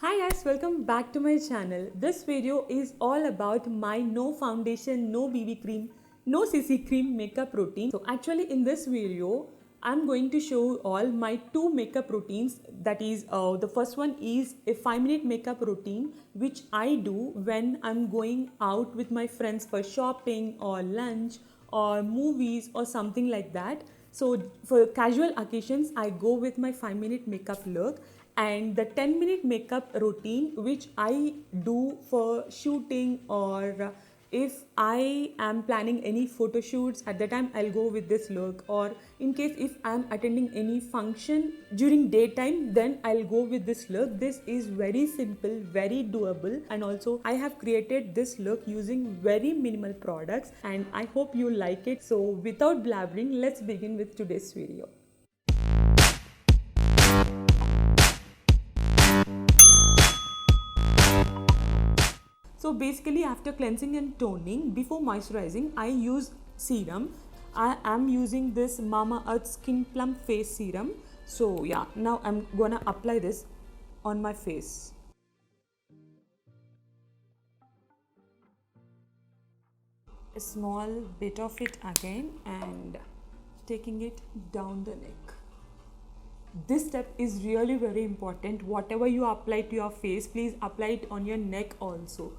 Hi guys, welcome back to my channel. This video is all about my no foundation, no BB cream, no CC cream makeup routine. So actually in this video, I'm going to show all my two makeup routines. That is, the first one is a 5-minute makeup routine which I do when I'm going out with my friends for shopping or lunch or movies or something like that. So for casual occasions, I go with my 5-minute makeup look, and the 10-minute makeup routine which I do for shooting, or if I am planning any photo shoots, at the time I'll go with this look, or in case if I'm attending any function during daytime, then I'll go with this look. This is very simple, very doable, and also I have created this look using very minimal products, and I hope you like it. So without blabbering, let's begin with today's video. So basically, after cleansing and toning, before moisturizing, I use serum. I am using this Mamaearth Skin Plump Face Serum. So yeah, now I'm gonna apply this on my face. A small bit of it again and taking it down the neck. This step is really very important. Whatever you apply to your face, please apply it on your neck also,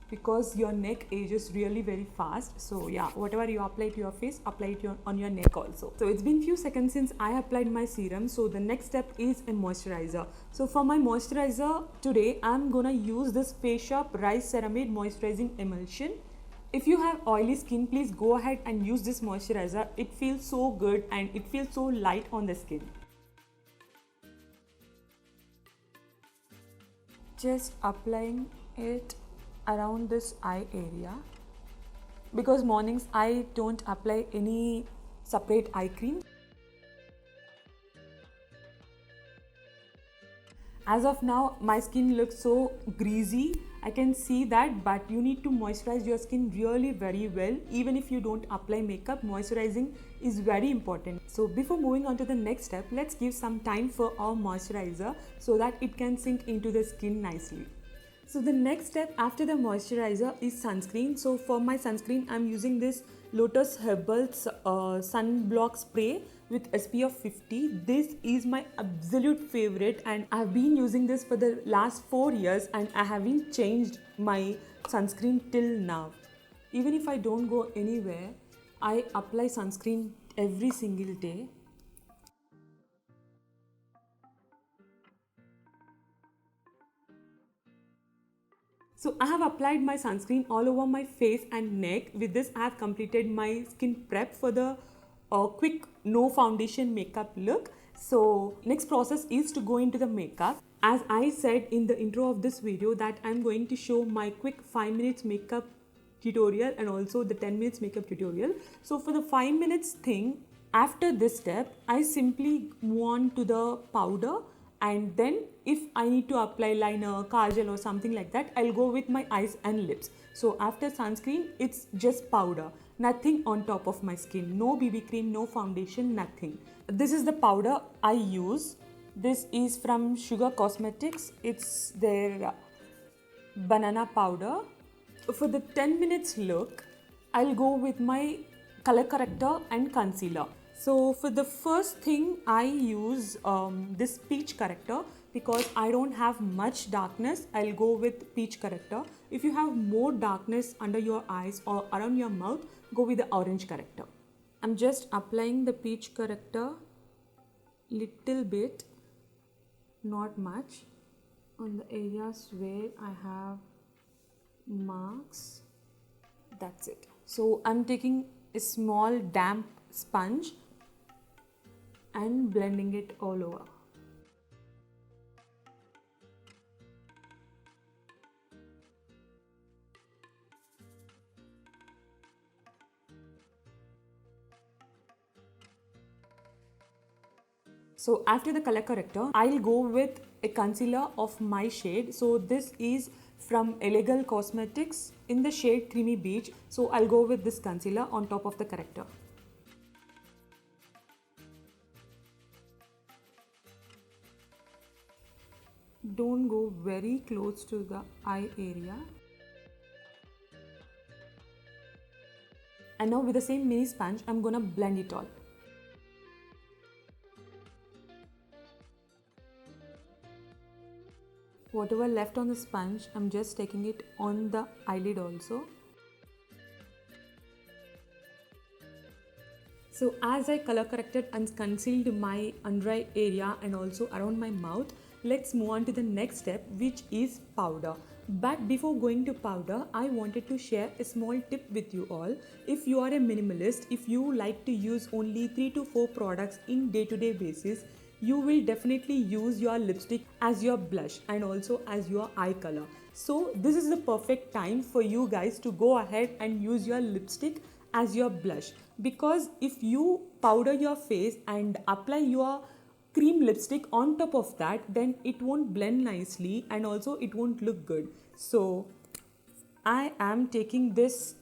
because your neck ages really very fast. So yeah, whatever you apply to your face, apply it on your neck also. So it's been few seconds since I applied my serum, so the next step is a moisturizer. So for my moisturizer today, I'm gonna use this Face Shop Rice Ceramide Moisturizing Emulsion. If you have oily skin, please go ahead and use this moisturizer. It feels so good and it feels so light on the skin. Just applying it around this eye area, because mornings I don't apply any separate eye cream. As of now, my skin looks so greasy, I can see that, but you need to moisturize your skin really very well. Even if you don't apply makeup, moisturizing is very important. So before moving on to the next step, let's give some time for our moisturizer so that it can sink into the skin nicely. So the next step after the moisturizer is sunscreen. So for my sunscreen, I'm using this Lotus Herbals sunblock spray with SPF 50. This is my absolute favorite, and I've been using this for the last 4 years, and I haven't changed my sunscreen till now. Even if I don't go anywhere, I apply sunscreen every single day. So I have applied my sunscreen all over my face and neck. With this, I have completed my skin prep for the quick no foundation makeup look. So next process is to go into the makeup. As I said in the intro of this video, that I'm going to show my quick 5 minutes makeup tutorial and also the 10 minutes makeup tutorial. So for the 5 minutes thing, after this step, I simply move on to the powder, and then if I need to apply liner, kajal or something like that, I'll go with my eyes and lips. So after sunscreen, it's just powder, nothing on top of my skin, no BB cream, no foundation, nothing. This is the powder I use. This is from Sugar Cosmetics. It's their banana powder. For the 10 minutes look, I'll go with my color corrector and concealer. So for the first thing, I use this peach corrector, because I don't have much darkness. I'll go with peach corrector. If you have more darkness under your eyes or around your mouth, go with the orange corrector. I'm just applying the peach corrector little bit, not much, on the areas where I have marks. That's it. So I'm taking a small damp sponge and blending it all over. So after the color corrector, I'll go with a concealer of my shade. So this is from Elegal Cosmetics in the shade Creamy Beach. So I'll go with this concealer on top of the corrector. Don't go very close to the eye area. And now with the same mini sponge, I'm gonna blend it all. Whatever left on the sponge, I'm just taking it on the eyelid also. So as I color corrected and concealed my under eye area and also around my mouth, let's move on to the next step, which is powder. But before going to powder, I wanted to share a small tip with you all. If you are a minimalist, if you like to use only 3 to 4 products in day-to-day basis, you will definitely use your lipstick as your blush and also as your eye color. So this is the perfect time for you guys to go ahead and use your lipstick as your blush, because if you powder your face and apply your cream lipstick on top of that, then it won't blend nicely and also it won't look good. So I am taking this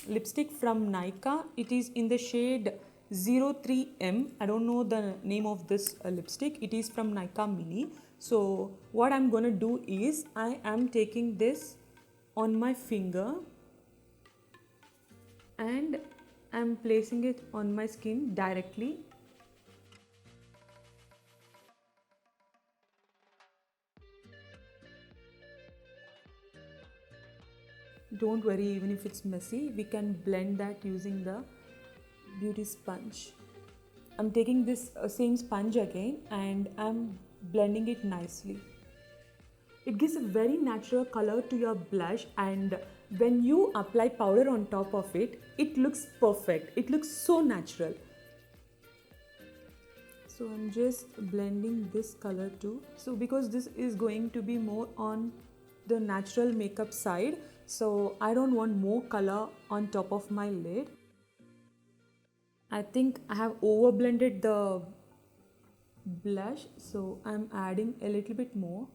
lipstick from Nykaa. It is in the shade 03M. I don't know the name of this lipstick. It is from Nykaa Mini. So what I'm gonna do is I am taking this on my finger and I'm placing it on my skin directly. Don't worry, even if it's messy, we can blend that using the beauty sponge. I'm taking this same sponge again and I'm blending it nicely. It gives a very natural color to your blush, and when you apply powder on top of it, it looks perfect. It looks so natural. So I'm just blending this color too. So because this is going to be more on the natural makeup side, so I don't want more color on top of my lid. I think I have over blended the blush, so I'm adding a little bit more.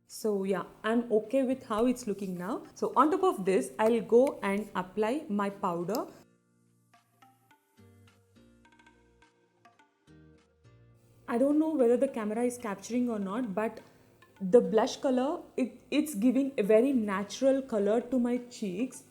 So yeah, I'm okay with how it's looking now. So on top of this, I'll go and apply my powder. I don't know whether the camera is capturing or not, but the blush color, it's giving a very natural color to my cheeks.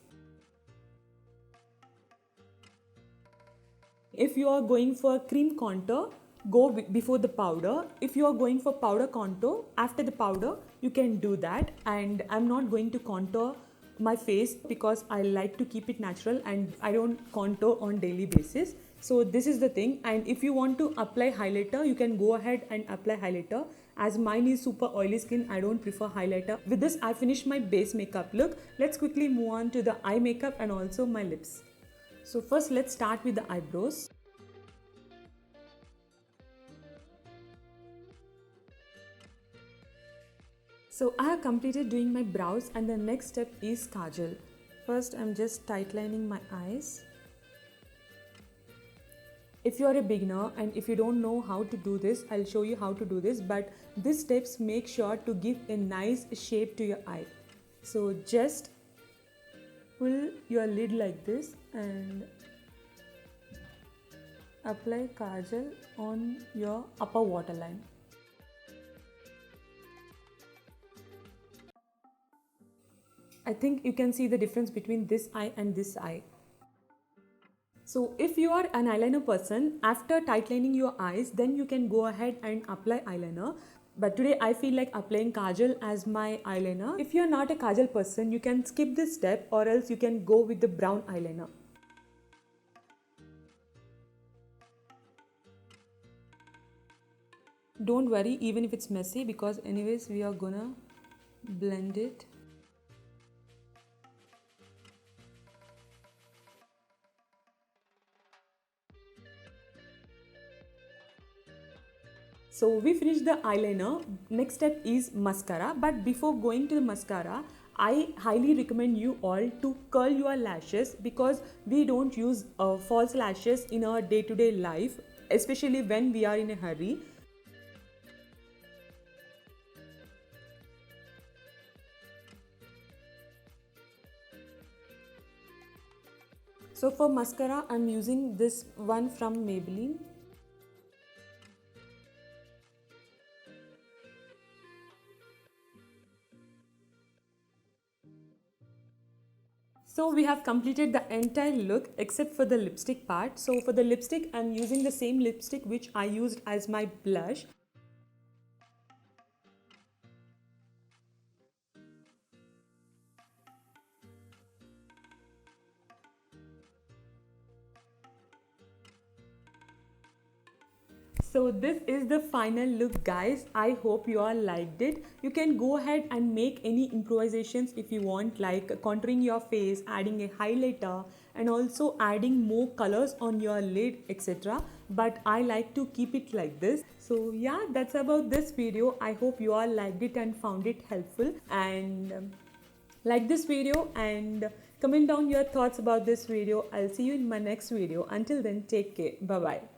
If you are going for cream contour, go before the powder. If you are going for powder contour, after the powder, you can do that. And I'm not going to contour my face because I like to keep it natural and I don't contour on daily basis. So this is the thing. And if you want to apply highlighter, you can go ahead and apply highlighter. As mine is super oily skin, I don't prefer highlighter. With this, I finished my base makeup look. Let's quickly move on to the eye makeup and also my lips. So first let's start with the eyebrows. So I have completed doing my brows and the next step is kajal. First I'm just tightlining my eyes. If you are a beginner and if you don't know how to do this, I'll show you how to do this, but these steps make sure to give a nice shape to your eye. So just pull your lid like this and apply kajal on your upper waterline. I think you can see the difference between this eye and this eye. So if you are an eyeliner person, after tightening your eyes, then you can go ahead and apply eyeliner. But today I feel like applying kajal as my eyeliner. If you are not a kajal person, you can skip this step or else you can go with the brown eyeliner. Don't worry even if it's messy, because anyways we are gonna blend it. So we finished the eyeliner. Next step is mascara. But before going to the mascara, I highly recommend you all to curl your lashes, because we don't use false lashes in our day-to-day life, especially when we are in a hurry. So for mascara, I'm using this one from Maybelline. So we have completed the entire look except for the lipstick part. So for the lipstick, I'm using the same lipstick which I used as my blush. So this is the final look, guys. I hope you all liked it. You can go ahead and make any improvisations if you want, like contouring your face, adding a highlighter, and also adding more colors on your lid, etc. But I like to keep it like this. So yeah, that's about this video. I hope you all liked it and found it helpful. And like this video and comment down your thoughts about this video. I'll see you in my next video. Until then, take care. Bye bye.